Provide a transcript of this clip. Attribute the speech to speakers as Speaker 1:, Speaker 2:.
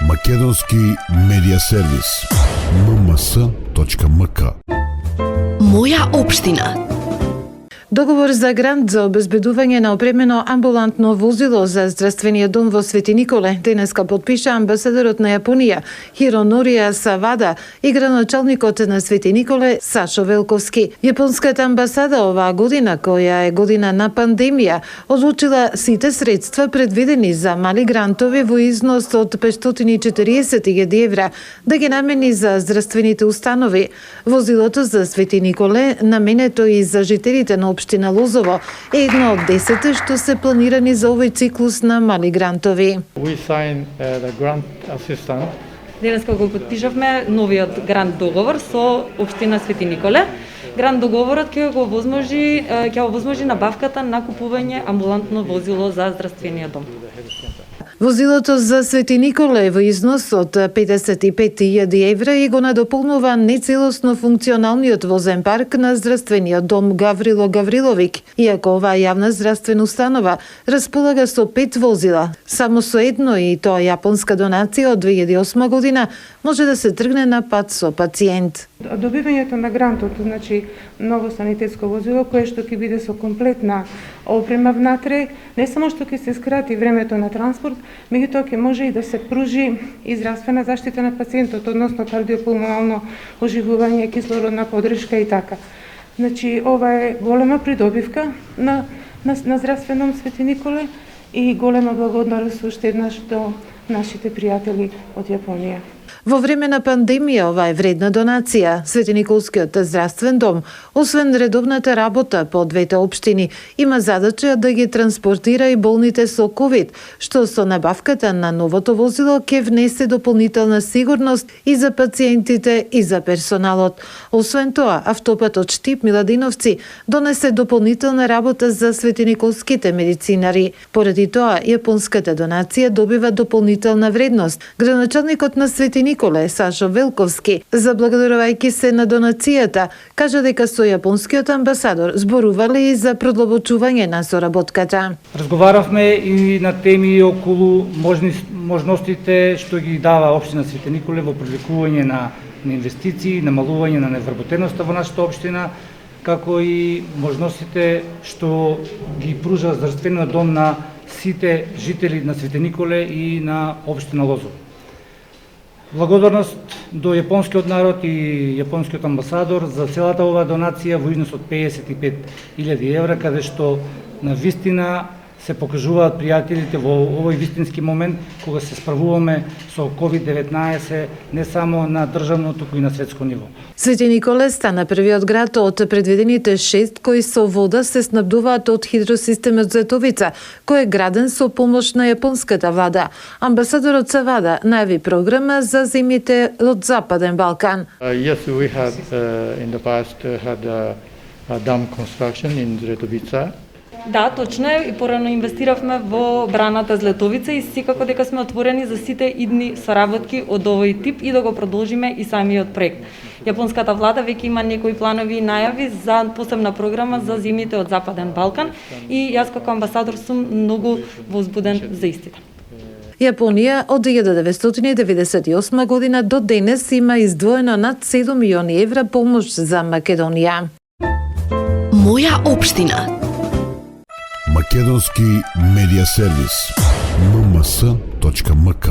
Speaker 1: Македонски медиа сервис. mms.mk.
Speaker 2: Моја општина.
Speaker 3: Договор за грант за обезбедување на опремено амбулантно возило за здравствениот дом во Свети Николе денеска потпиша амбасадорот на Јапонија Хиронорија Савада и градоначалникот на Свети Николе Сашо Велковски. Јапонската амбасада оваа година, која е година на пандемија, одлучила сите средства предвидени за мали грантови во износ од 540.000 евра да ги намени за здравствените установи. Возилото за Свети Николе, наменето и за жителите на општина Лозово, е едно од 10 што се планирани за овој циклус на мали грантови.
Speaker 4: We signed the grant assistant.
Speaker 5: Денеска го подпишавме новиот грант договор со општина Свети Николе. Грант договорот ќе го овозможи набавката на купување амбулантно возило за здравствениот дом.
Speaker 3: Возилото за Свети Николе во износ од 55.000 евра и го надополнува нецелосно функционалниот возен парк на здравствениот дом Гаврило Гавриловик. Иако оваа јавна здравствена установа располага со 5 возила, само со едно, и тоа јапонска донација од 2008 година, може да се тргне на пат со пациент.
Speaker 6: Добивањето на грантот, значи ново санитетско возило кое што ќе биде со комплетна опрема внатре, не само што ќе се скрати времето на транспорт, меѓутоа ќе може и да се пружи и здравствена заштита на пациентот, односно кардиопулмонално оживување, кислородна поддршка и така. Значи ова е голема придобивка на здравственом Свети Николе и голема благодарност уште еднаш до нашите пријатели од Јапонија.
Speaker 3: Во време на пандемија ова е вредна донација. Свети Николскиот здравствен дом, освен редовната работа по двете општини, има задача да ги транспортира и болните со ковид, што со набавката на новото возило ќе внесе дополнителна сигурност и за пациентите и за персоналот. Освен тоа, автопатот Штип Миладиновци донесе дополнителна работа за Свети Николските медицинари. Поради тоа, јапонската донација добива дополнителна вредност. Градоначалникот на Свети Николе Сашо Велковски, заблагодарувајќи се на донацијата, кажа дека со јапонскиот амбасадор зборувале и за продлабочување на соработката.
Speaker 7: Разговаравме и на теми околу можностите што ги дава општина Свети Николе во привлекување на инвестиции, намалување на невработеноста во нашата општина, како и можностите што ги пружа здравствениот дом на сите жители на Свети Николе и на општина Лозово. Благодарност до јапонскиот народ и јапонскиот амбасадор за целата оваа донација во износ од 55.000 евра, каде што на вистина се покажуваат пријателите во овој вистински момент кога се справуваме со COVID-19 не само на државно, туку и на светско ниво.
Speaker 3: Свети Николе стана првиот град од предвидените 6 кои со вода се снабдуваат од хидросистемот Зетовица, кој е граден со помош на јапонската влада. Амбасадорот Савада најави програма за земјите од Западен Балкан.
Speaker 4: Yes, we had in the past had a dam construction in Zretovica.
Speaker 5: Да, точно е, и порано инвестиравме во браната Злетовица и секако дека сме отворени за сите идни соработки од овој тип и да го продолжиме и самиот проект. Јапонската влада веќе има некои планови и најави за посебна програма за земјите од Западен Балкан и јас како амбасадор сум многу возбуден за истите.
Speaker 3: Јапонија од 1998 година до денес има издвоено над 7 милиони евра помош за Македонија.
Speaker 2: Моја општина.
Speaker 1: Македонски медиа сервис. mms.mk.